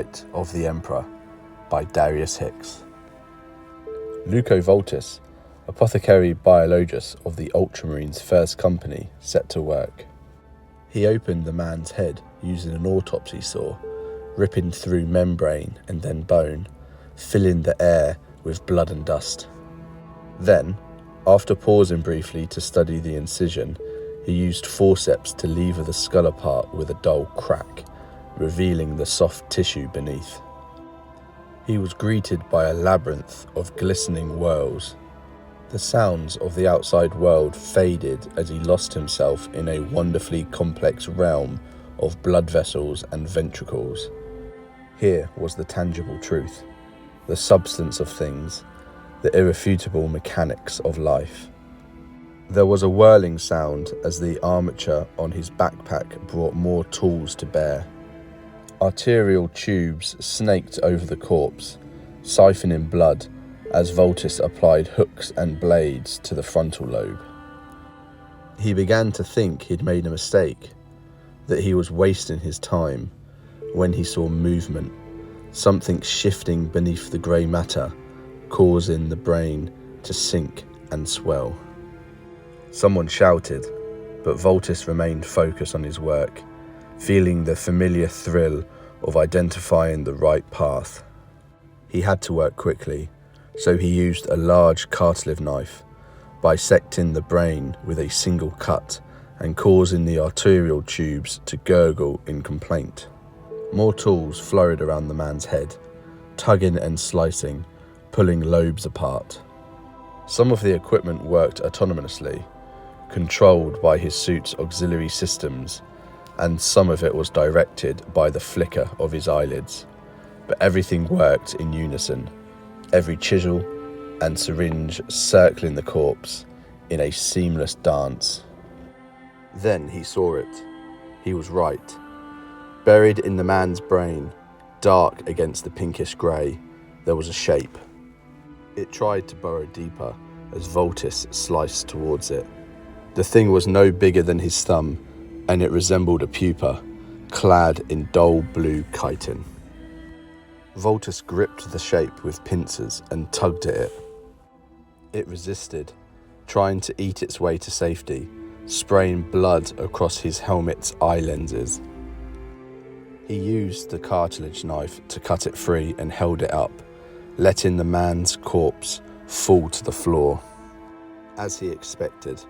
Light of the Emperor by Darius Hinks. Luco Voltis, apothecary biologus of the Ultramarines' first company, set to work. He opened the man's head using an autopsy saw, ripping through membrane and then bone, filling the air with blood and dust. Then, after pausing briefly to study the incision, he used forceps to lever the skull apart with a dull crack, revealing the soft tissue beneath. He was greeted by a labyrinth of glistening whirls. The sounds of the outside world faded as he lost himself in a wonderfully complex realm of blood vessels and ventricles. Here was the tangible truth, the substance of things, the irrefutable mechanics of life. There was a whirling sound as the armature on his backpack brought more tools to bear. Arterial tubes snaked over the corpse, siphoning blood as Voltis applied hooks and blades to the frontal lobe. He began to think he'd made a mistake, that he was wasting his time, when he saw movement, something shifting beneath the grey matter, causing the brain to sink and swell. Someone shouted, but Voltis remained focused on his work, feeling the familiar thrill of identifying the right path. He had to work quickly, so he used a large cartilage knife, bisecting the brain with a single cut and causing the arterial tubes to gurgle in complaint. More tools flowed around the man's head, tugging and slicing, pulling lobes apart. Some of the equipment worked autonomously, controlled by his suit's auxiliary systems, and some of it was directed by the flicker of his eyelids. But everything worked in unison, every chisel and syringe circling the corpse in a seamless dance. Then he saw it. He was right. Buried in the man's brain, dark against the pinkish grey, there was a shape. It tried to burrow deeper as Voltis sliced towards it. The thing was no bigger than his thumb, and it resembled a pupa, clad in dull blue chitin. Voltis gripped the shape with pincers and tugged at it. It resisted, trying to eat its way to safety, spraying blood across his helmet's eye lenses. He used the cartilage knife to cut it free and held it up, letting the man's corpse fall to the floor. As he expected,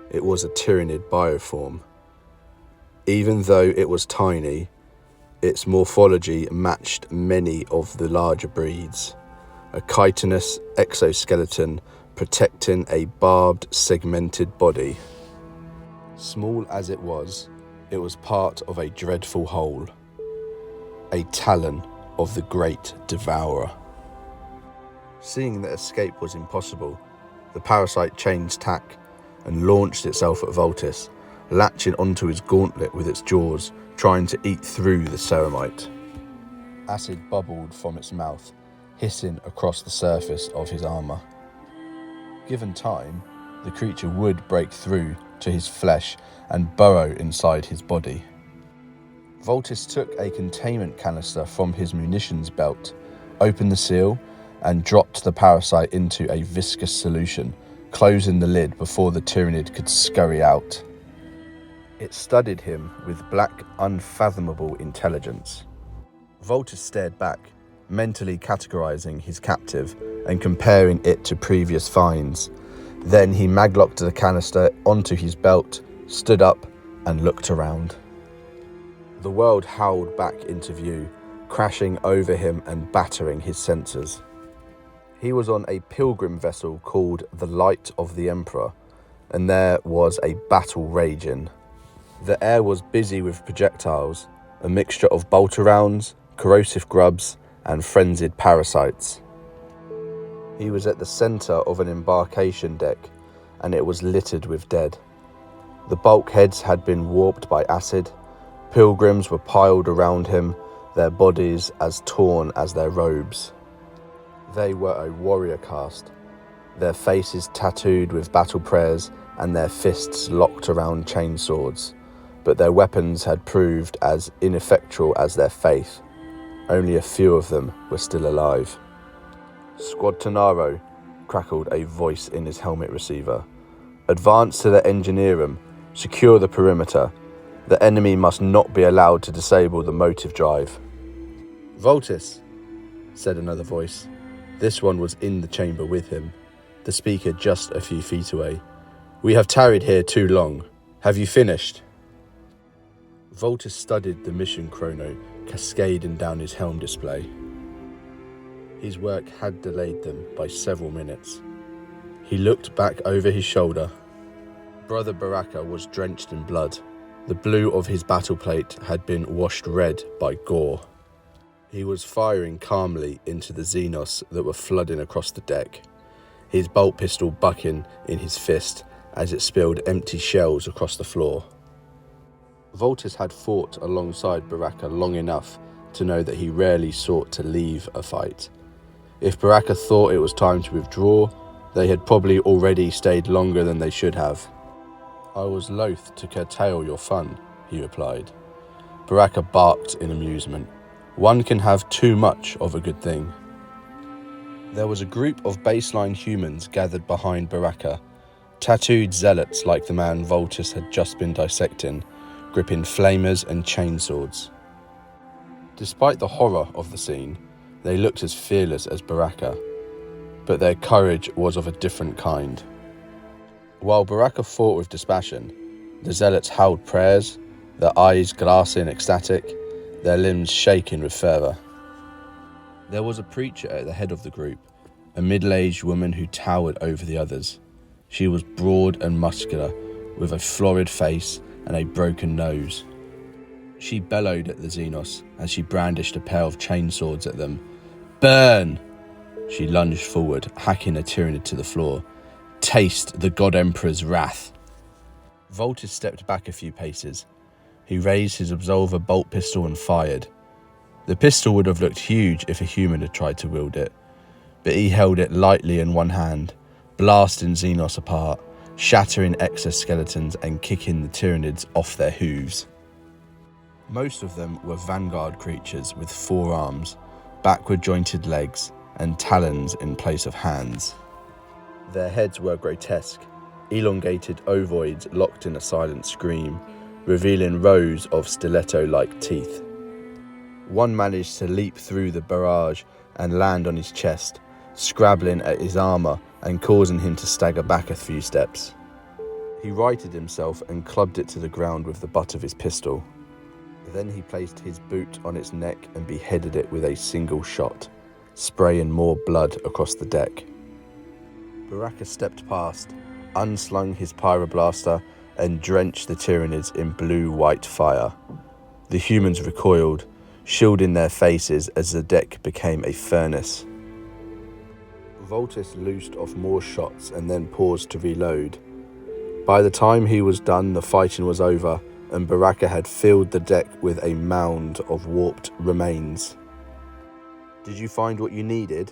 it was a tyrannid bioform. Even though it was tiny, its morphology matched many of the larger breeds. A chitinous exoskeleton protecting a barbed, segmented body. Small as it was part of a dreadful whole. A talon of the great devourer. Seeing that escape was impossible, the parasite changed tack and launched itself at Voltis, latching onto his gauntlet with its jaws, trying to eat through the ceramite. Acid bubbled from its mouth, hissing across the surface of his armour. Given time, the creature would break through to his flesh and burrow inside his body. Voltis took a containment canister from his munitions belt, opened the seal, and dropped the parasite into a viscous solution, closing the lid before the tyrannid could scurry out. It studied him with black, unfathomable intelligence. Voltis stared back, mentally categorizing his captive and comparing it to previous finds. Then he maglocked the canister onto his belt, stood up, and looked around. The world howled back into view, crashing over him and battering his senses. He was on a pilgrim vessel called the Light of the Emperor, and there was a battle raging. The air was busy with projectiles, a mixture of bolter rounds, corrosive grubs, and frenzied parasites. He was at the centre of an embarkation deck, and it was littered with dead. The bulkheads had been warped by acid. Pilgrims were piled around him, their bodies as torn as their robes. They were a warrior caste, their faces tattooed with battle prayers and their fists locked around chainswords, but their weapons had proved as ineffectual as their faith. Only a few of them were still alive. "Squad Tenaro," crackled a voice in his helmet receiver. "Advance to the engineer room. Secure the perimeter. The enemy must not be allowed to disable the motive drive." "Voltis," said another voice. This one was in the chamber with him, the speaker just a few feet away. "We have tarried here too long. Have you finished?" Voltis studied the mission chrono cascading down his helm display. His work had delayed them by several minutes. He looked back over his shoulder. Brother Baraka was drenched in blood. The blue of his battle plate had been washed red by gore. He was firing calmly into the Xenos that were flooding across the deck, his bolt pistol bucking in his fist as it spilled empty shells across the floor. Voltis had fought alongside Baraka long enough to know that he rarely sought to leave a fight. If Baraka thought it was time to withdraw, they had probably already stayed longer than they should have. "I was loath to curtail your fun," he replied. Baraka barked in amusement. One can have too much of a good thing. There was a group of baseline humans gathered behind Baraka, tattooed zealots like the man Voltis had just been dissecting, gripping flamers and chainswords. Despite the horror of the scene, they looked as fearless as Baraka, but their courage was of a different kind. While Baraka fought with dispassion, the zealots howled prayers, their eyes glassing ecstatic, their limbs shaking with fervour. There was a preacher at the head of the group, a middle-aged woman who towered over the others. She was broad and muscular, with a florid face and a broken nose. She bellowed at the Xenos as she brandished a pair of chainswords at them. "Burn!" She lunged forward, hacking a Tyranid to the floor. "Taste the God Emperor's wrath." Voltis stepped back a few paces. He raised his Absolver bolt pistol and fired. The pistol would have looked huge if a human had tried to wield it, but he held it lightly in one hand, blasting Xenos apart, shattering exoskeletons and kicking the Tyranids off their hooves. Most of them were vanguard creatures with 4 arms, backward jointed legs, and talons in place of hands. Their heads were grotesque, elongated ovoids locked in a silent scream, revealing rows of stiletto-like teeth. One managed to leap through the barrage and land on his chest, scrabbling at his armour and causing him to stagger back a few steps. He righted himself and clubbed it to the ground with the butt of his pistol. Then he placed his boot on its neck and beheaded it with a single shot, spraying more blood across the deck. Baraka stepped past, unslung his pyroblaster, and drenched the Tyranids in blue-white fire. The humans recoiled, shielding their faces as the deck became a furnace. Voltis loosed off more shots and then paused to reload. By the time he was done, the fighting was over, and Baraka had filled the deck with a mound of warped remains. "Did you find what you needed?"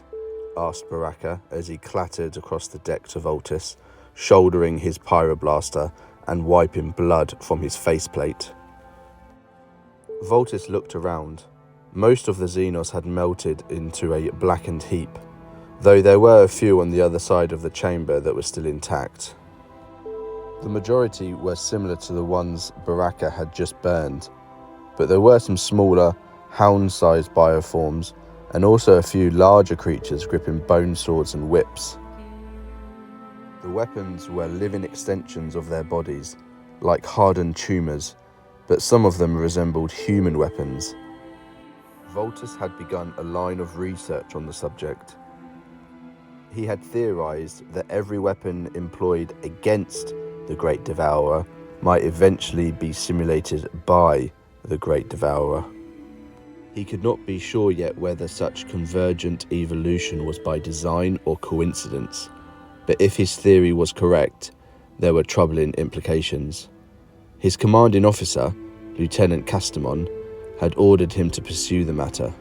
asked Baraka as he clattered across the deck to Voltis, shouldering his pyroblaster and wiping blood from his faceplate. Voltis looked around. Most of the Xenos had melted into a blackened heap, though there were a few on the other side of the chamber that were still intact. The majority were similar to the ones Baraka had just burned, but there were some smaller, hound-sized bioforms, and also a few larger creatures gripping bone swords and whips. The weapons were living extensions of their bodies, like hardened tumours, but some of them resembled human weapons. Voltis had begun a line of research on the subject. He had theorized that every weapon employed against the Great Devourer might eventually be simulated by the Great Devourer. He could not be sure yet whether such convergent evolution was by design or coincidence, but if his theory was correct, there were troubling implications. His commanding officer, Lieutenant Castamon, had ordered him to pursue the matter.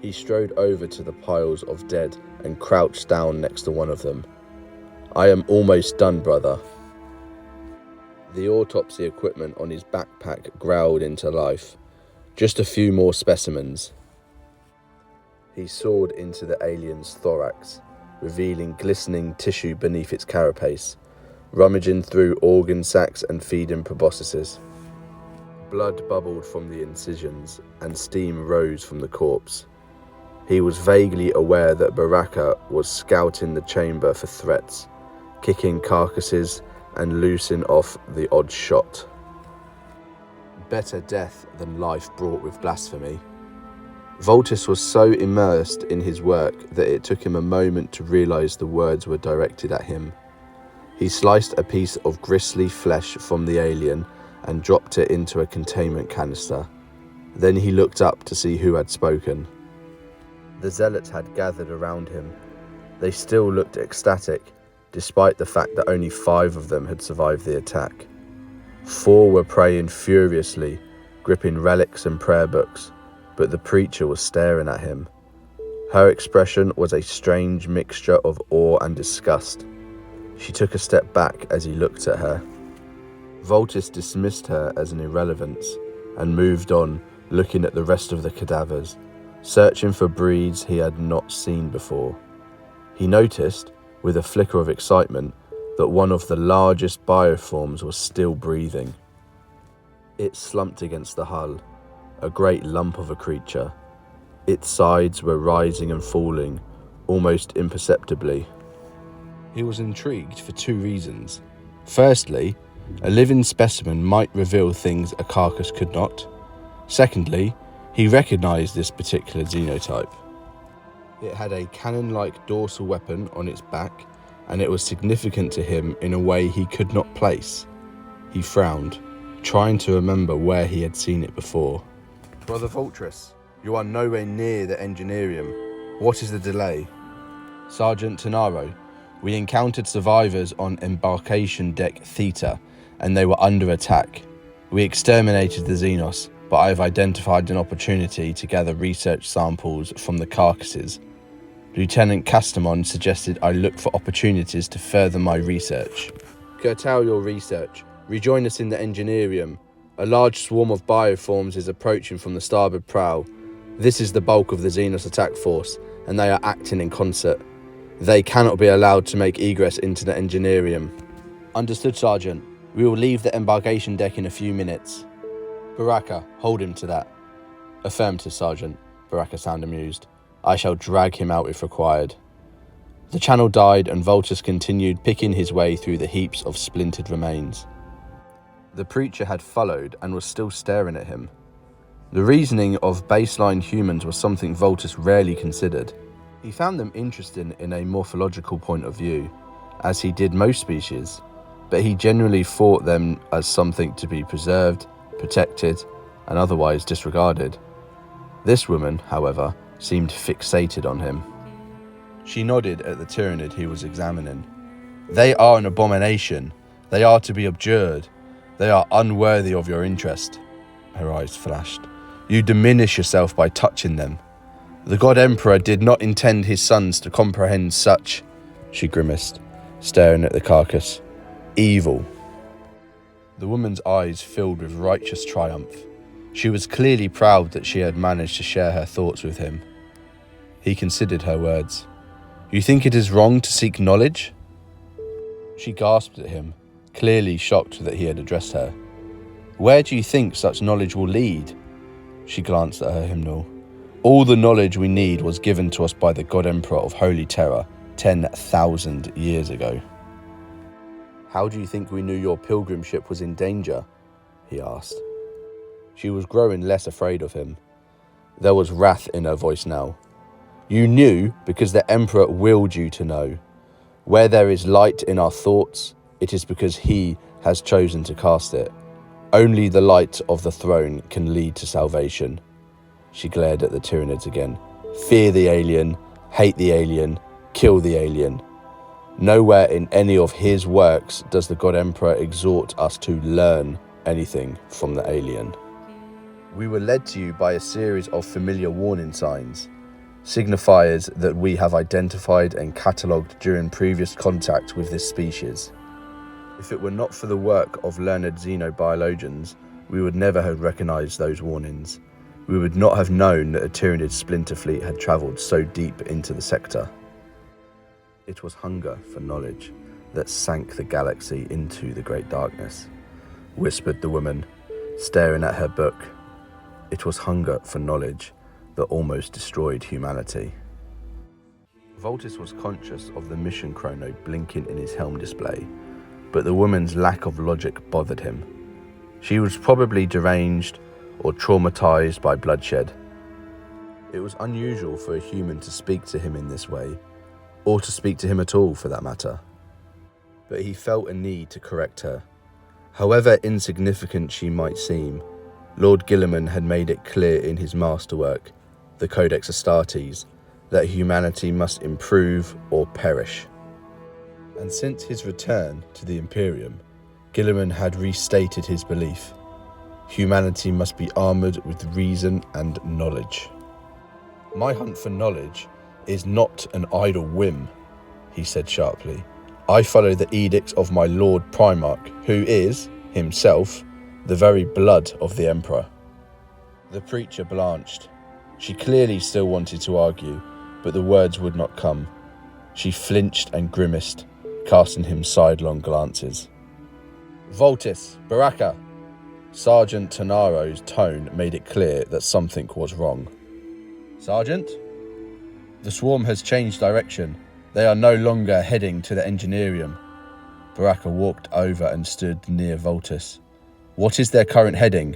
He strode over to the piles of dead and crouched down next to one of them. "I am almost done, brother." The autopsy equipment on his backpack growled into life. Just a few more specimens. He sawed into the alien's thorax, revealing glistening tissue beneath its carapace, rummaging through organ sacs and feeding proboscises. Blood bubbled from the incisions, and steam rose from the corpse. He was vaguely aware that Baraka was scouting the chamber for threats, kicking carcasses and loosing off the odd shot. Better death than life brought with blasphemy. Voltis was so immersed in his work that it took him a moment to realise the words were directed at him. He sliced a piece of gristly flesh from the alien and dropped it into a containment canister. Then he looked up to see who had spoken. The zealots had gathered around him. They still looked ecstatic, despite the fact that only 5 of them had survived the attack. 4 were praying furiously, gripping relics and prayer books, but the preacher was staring at him. Her expression was a strange mixture of awe and disgust. She took a step back as he looked at her. Voltis dismissed her as an irrelevance and moved on, looking at the rest of the cadavers, searching for breeds he had not seen before. He noticed, with a flicker of excitement, that one of the largest bioforms was still breathing. It slumped against the hull, a great lump of a creature. Its sides were rising and falling, almost imperceptibly. He was intrigued for 2 reasons. Firstly, a living specimen might reveal things a carcass could not. Secondly, he recognised this particular xenotype. It had a cannon-like dorsal weapon on its back, and it was significant to him in a way he could not place. He frowned, trying to remember where he had seen it before. Brother Voltris, you are nowhere near the Engineerium. What is the delay? Sergeant Tenaro, we encountered survivors on embarkation deck Theta, and they were under attack. We exterminated the Xenos, but I have identified an opportunity to gather research samples from the carcasses. Lieutenant Castamon suggested I look for opportunities to further my research. Curtail your research. Rejoin us in the Engineerium. A large swarm of bioforms is approaching from the starboard prow. This is the bulk of the Xenos attack force, and they are acting in concert. They cannot be allowed to make egress into the Engineerium. Understood, Sergeant. We will leave the embarkation deck in a few minutes. Baraka, hold him to that. Affirmative, Sergeant. Baraka sounded amused. I shall drag him out if required. The channel died and Voltis continued picking his way through the heaps of splintered remains. The preacher had followed and was still staring at him. The reasoning of baseline humans was something Voltis rarely considered. He found them interesting in a morphological point of view, as he did most species, but he generally thought them as something to be preserved, protected, and otherwise disregarded. This woman, however, seemed fixated on him. She nodded at the Tyranid he was examining. They are an abomination. They are to be abjured. They are unworthy of your interest. Her eyes flashed. You diminish yourself by touching them. The God Emperor did not intend his sons to comprehend such, she grimaced, staring at the carcass. Evil. The woman's eyes filled with righteous triumph. She was clearly proud that she had managed to share her thoughts with him. He considered her words. You think it is wrong to seek knowledge? She gasped at him, clearly shocked that he had addressed her. Where do you think such knowledge will lead? She glanced at her hymnal. All the knowledge we need was given to us by the God Emperor of Holy Terror 10,000 years ago. How do you think we knew your pilgrim ship was in danger? He asked. She was growing less afraid of him. There was wrath in her voice now. You knew because the Emperor willed you to know. Where there is light in our thoughts, it is because he has chosen to cast it. Only the light of the throne can lead to salvation. She glared at the Tyranids again. Fear the alien, hate the alien, kill the alien. Nowhere in any of his works does the God Emperor exhort us to learn anything from the alien. We were led to you by a series of familiar warning signs, signifiers that we have identified and catalogued during previous contact with this species. If it were not for the work of learned xenobiologians, we would never have recognized those warnings. we would not have known that a Tyranid splinter fleet had travelled so deep into the sector. It was hunger for knowledge that sank the galaxy into the great darkness, whispered the woman, staring at her book. It was hunger for knowledge that almost destroyed humanity. Voltis was conscious of the mission chrono blinking in his helm display, but the woman's lack of logic bothered him. She was probably deranged or traumatized by bloodshed. It was unusual for a human to speak to him in this way, or to speak to him at all for that matter. But he felt a need to correct her. However insignificant she might seem, Lord Guilliman had made it clear in his masterwork, the Codex Astartes, that humanity must improve or perish. And since his return to the Imperium, Guilliman had restated his belief. Humanity must be armoured with reason and knowledge. My hunt for knowledge is not an idle whim, he said sharply. I follow the edicts of my Lord Primarch, who is, himself, the very blood of the Emperor. The preacher blanched. She clearly still wanted to argue, but the words would not come. She flinched and grimaced, casting him sidelong glances. Voltis, Baraka! Sergeant Tenaro's tone made it clear that something was wrong. Sergeant? The swarm has changed direction. They are no longer heading to the Engineerium. Baraka walked over and stood near Voltis. What is their current heading?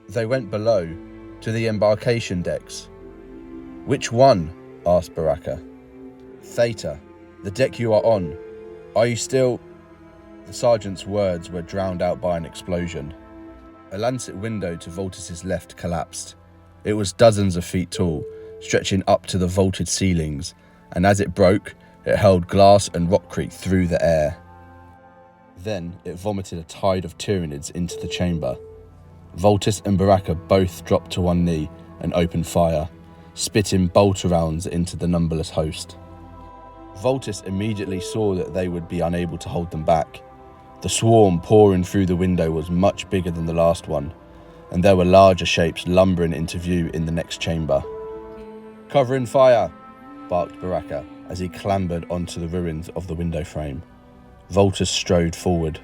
They went below, to the embarkation decks. Which one? Asked Baraka. Theta, the deck you are on. Are you still... The sergeant's words were drowned out by an explosion. A lancet window to Voltis's left collapsed. It was dozens of feet tall, stretching up to the vaulted ceilings, and as it broke, it hurled glass and rockcrete through the air. Then it vomited a tide of Tyranids into the chamber. Voltis and Baraka both dropped to one knee and opened fire, spitting bolter rounds into the numberless host. Voltis immediately saw that they would be unable to hold them back. The swarm pouring through the window was much bigger than the last one, and there were larger shapes lumbering into view in the next chamber. Covering fire, barked Baraka as he clambered onto the ruins of the window frame. Voltis strode forward,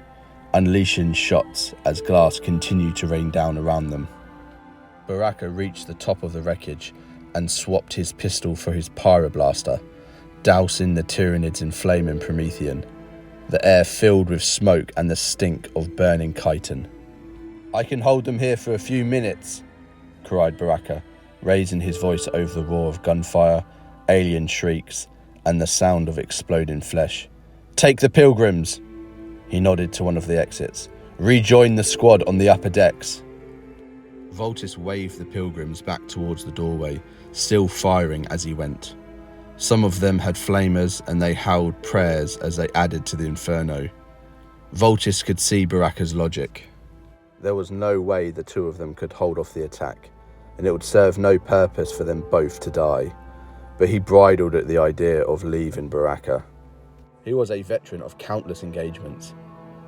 unleashing shots as glass continued to rain down around them. Baraka reached the top of the wreckage and swapped his pistol for his pyroblaster, dousing the Tyranids in flame and Promethean. The air filled with smoke and the stink of burning chitin. I can hold them here for a few minutes, cried Baraka, raising his voice over the roar of gunfire, alien shrieks, and the sound of exploding flesh. Take the pilgrims! He nodded to one of the exits. Rejoin the squad on the upper decks. Voltis waved the pilgrims back towards the doorway, still firing as he went. Some of them had flamers, and they howled prayers as they added to the inferno. Voltis could see Baraka's logic. There was no way the two of them could hold off the attack, and it would serve no purpose for them both to die. But he bridled at the idea of leaving Baraka. He was a veteran of countless engagements.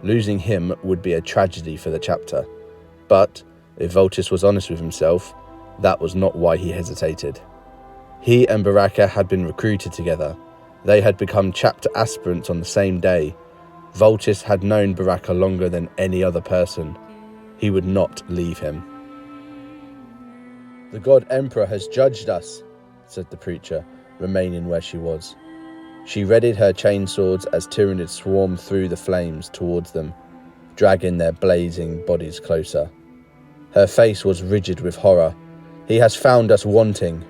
Losing him would be a tragedy for the chapter. But, if Voltis was honest with himself, that was not why he hesitated. He and Baraka had been recruited together. They had become chapter aspirants on the same day. Voltis had known Baraka longer than any other person. He would not leave him. The God Emperor has judged us, said the preacher, remaining where she was. She readied her chainswords as Tyranids swarmed through the flames towards them, dragging their blazing bodies closer. Her face was rigid with horror. He has found us wanting.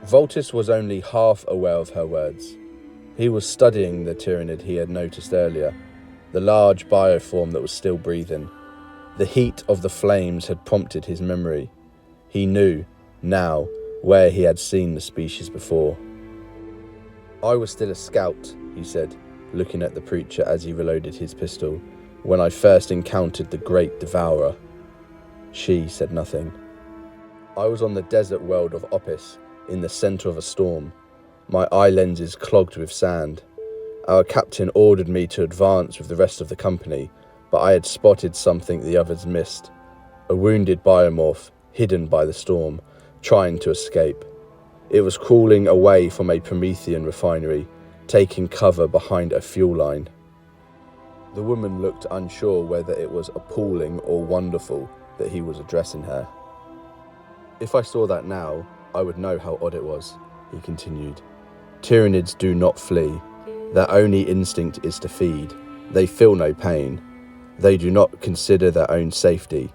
Voltis was only half aware of her words. He was studying the Tyranid he had noticed earlier, the large bioform that was still breathing. The heat of the flames had prompted his memory. He knew, now, where he had seen the species before. I was still a scout, he said, looking at the preacher as he reloaded his pistol, when I first encountered the Great Devourer. She said nothing. I was on the desert world of Opis, in the centre of a storm, my eye lenses clogged with sand. Our captain ordered me to advance with the rest of the company, but I had spotted something the others missed. A wounded biomorph, hidden by the storm, trying to escape. It was crawling away from a Promethean refinery, taking cover behind a fuel line. The woman looked unsure whether it was appalling or wonderful that he was addressing her. "If I saw that now, I would know how odd it was," he continued. "Tyranids do not flee. Their only instinct is to feed. They feel no pain. They do not consider their own safety.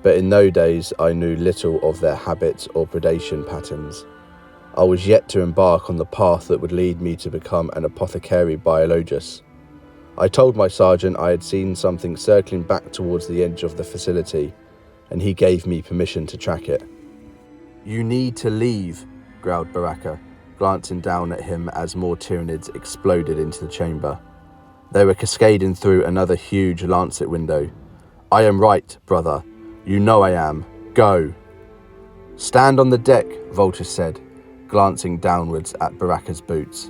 But in those days I knew little of their habits or predation patterns. I was yet to embark on the path that would lead me to become an apothecary biologist. I told my sergeant I had seen something circling back towards the edge of the facility, and he gave me permission to track it." "You need to leave," growled Baraka, glancing down at him as more Tyranids exploded into the chamber. They were cascading through another huge lancet window. "I am right, brother. You know I am. Go." "Stand on the deck," Voltus said, glancing downwards at Baraka's boots.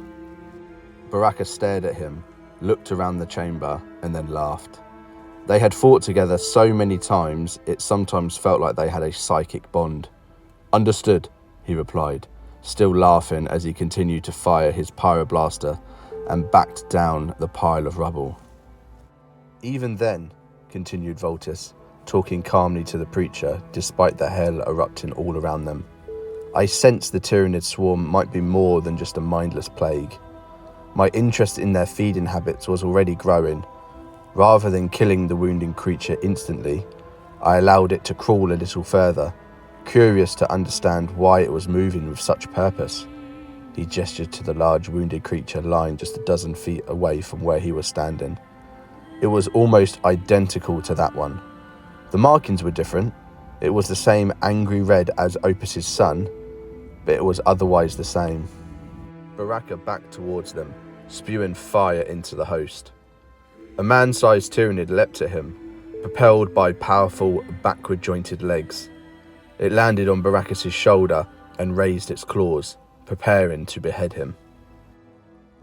Baraka stared at him, looked around the chamber, and then laughed. They had fought together so many times, it sometimes felt like they had a psychic bond. "Understood," he replied, still laughing as he continued to fire his pyroblaster and backed down the pile of rubble. "Even then," continued Voltus, talking calmly to the preacher despite the hell erupting all around them, "I sensed the Tyranid swarm might be more than just a mindless plague. My interest in their feeding habits was already growing. Rather than killing the wounding creature instantly, I allowed it to crawl a little further, curious to understand why it was moving with such purpose." He gestured to the large wounded creature lying just a dozen feet away from where he was standing. It was almost identical to that one. The markings were different. It was the same angry red as Opus's son, but it was otherwise the same. Baraka backed towards them, spewing fire into the host. A man-sized Tyranid leapt at him, propelled by powerful backward-jointed legs. It landed on Baracus' shoulder and raised its claws, preparing to behead him.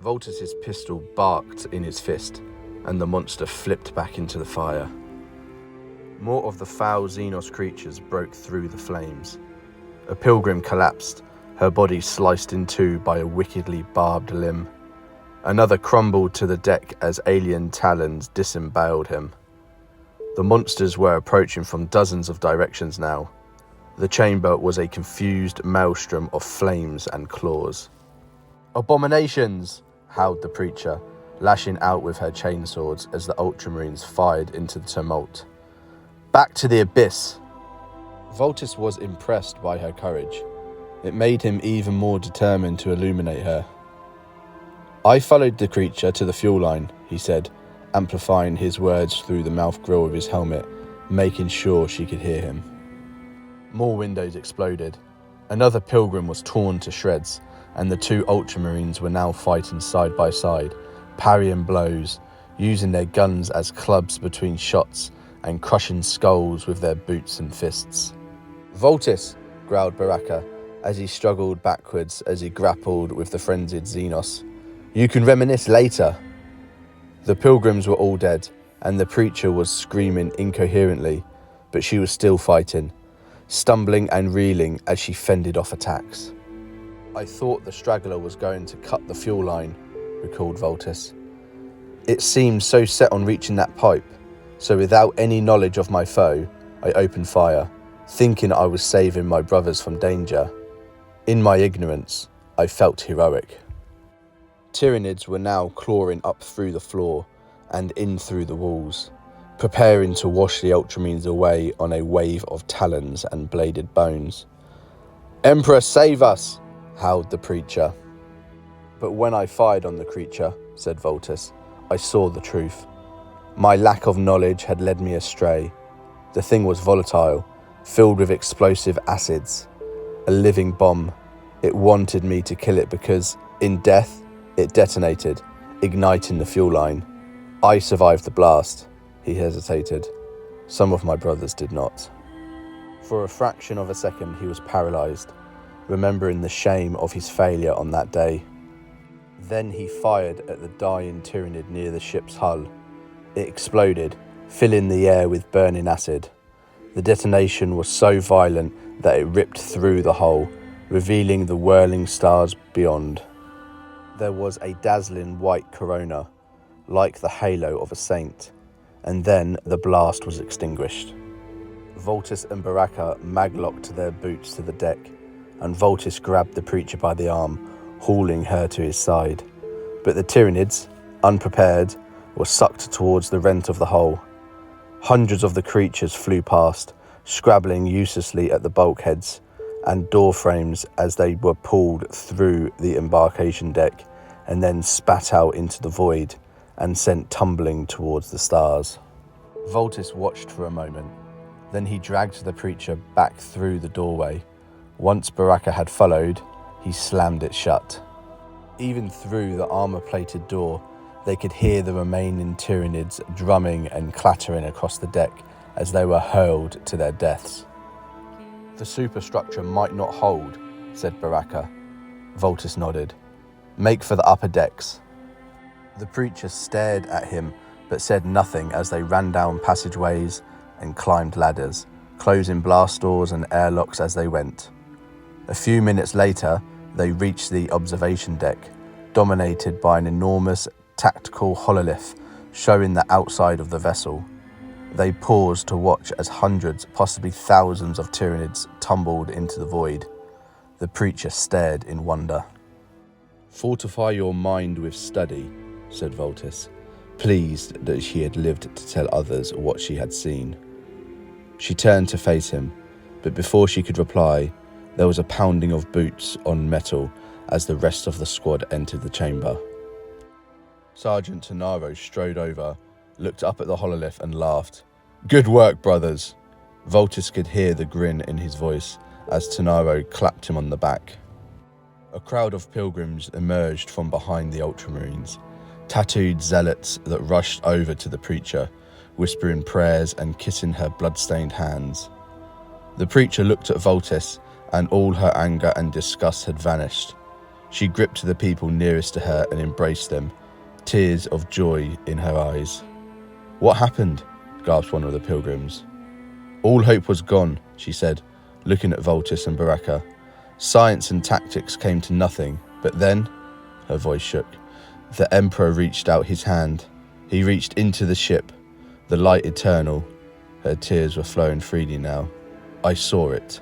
Voltus's pistol barked in his fist, and the monster flipped back into the fire. More of the foul Xenos creatures broke through the flames. A pilgrim collapsed, her body sliced in two by a wickedly barbed limb. Another crumbled to the deck as alien talons disemboweled him. The monsters were approaching from dozens of directions now. The chamber was a confused maelstrom of flames and claws. "Abominations!" howled the preacher, lashing out with her chainswords as the Ultramarines fired into the tumult. "Back to the abyss!" Voltus was impressed by her courage. It made him even more determined to illuminate her. "I followed the creature to the fuel line," he said, amplifying his words through the mouth grill of his helmet, making sure she could hear him. More windows exploded. Another pilgrim was torn to shreds, and the two Ultramarines were now fighting side by side, parrying blows, using their guns as clubs between shots, and crushing skulls with their boots and fists. "Voltus!" growled Baraka, as he struggled backwards as he grappled with the frenzied Xenos. "You can reminisce later." The pilgrims were all dead, and the preacher was screaming incoherently, but she was still fighting, stumbling and reeling as she fended off attacks. "I thought the straggler was going to cut the fuel line," recalled Voltus. "It seemed so set on reaching that pipe, so without any knowledge of my foe, I opened fire, thinking I was saving my brothers from danger. In my ignorance, I felt heroic." Tyranids were now clawing up through the floor and in through the walls, preparing to wash the Ultramarines away on a wave of talons and bladed bones. "Emperor, save us!" howled the preacher. "But when I fired on the creature," said Voltus, "I saw the truth. My lack of knowledge had led me astray. The thing was volatile, filled with explosive acids. A living bomb. It wanted me to kill it because, in death, it detonated, igniting the fuel line. I survived the blast." He hesitated. "Some of my brothers did not." For a fraction of a second he was paralysed, remembering the shame of his failure on that day. Then he fired at the dying Tyranid near the ship's hull. It exploded, filling the air with burning acid. The detonation was so violent that it ripped through the hole, revealing the whirling stars beyond. There was a dazzling white corona, like the halo of a saint, and then the blast was extinguished. Voltis and Baraka maglocked their boots to the deck, and Voltis grabbed the preacher by the arm, hauling her to his side. But the Tyranids, unprepared, were sucked towards the rent of the hull. Hundreds of the creatures flew past, scrabbling uselessly at the bulkheads and door frames as they were pulled through the embarkation deck and then spat out into the void and sent tumbling towards the stars. Voltis watched for a moment. Then he dragged the preacher back through the doorway. Once Baraka had followed, he slammed it shut. Even through the armour-plated door, they could hear the remaining Tyranids drumming and clattering across the deck as they were hurled to their deaths. "The superstructure might not hold," said Baraka. Voltis nodded. "Make for the upper decks." The preacher stared at him but said nothing as they ran down passageways and climbed ladders, closing blast doors and airlocks as they went. A few minutes later, they reached the observation deck, dominated by an enormous tactical hololith showing the outside of the vessel. They paused to watch as hundreds, possibly thousands of Tyranids tumbled into the void. The preacher stared in wonder. "Fortify your mind with study," said Voltis, pleased that she had lived to tell others what she had seen. She turned to face him, but before she could reply, there was a pounding of boots on metal as the rest of the squad entered the chamber. Sergeant Tenaro strode over, looked up at the hololith and laughed. "Good work, brothers." Voltis could hear the grin in his voice as Tenaro clapped him on the back. A crowd of pilgrims emerged from behind the Ultramarines, tattooed zealots that rushed over to the preacher, whispering prayers and kissing her blood-stained hands. The preacher looked at Voltis, and all her anger and disgust had vanished. She gripped the people nearest to her and embraced them, tears of joy in her eyes. "What happened?" gasped one of the pilgrims. "All hope was gone," she said, looking at Voltis and Baraka. "Science and tactics came to nothing, but then," her voice shook, "the Emperor reached out his hand. He reached into the ship, the light eternal." Her tears were flowing freely now. "I saw it."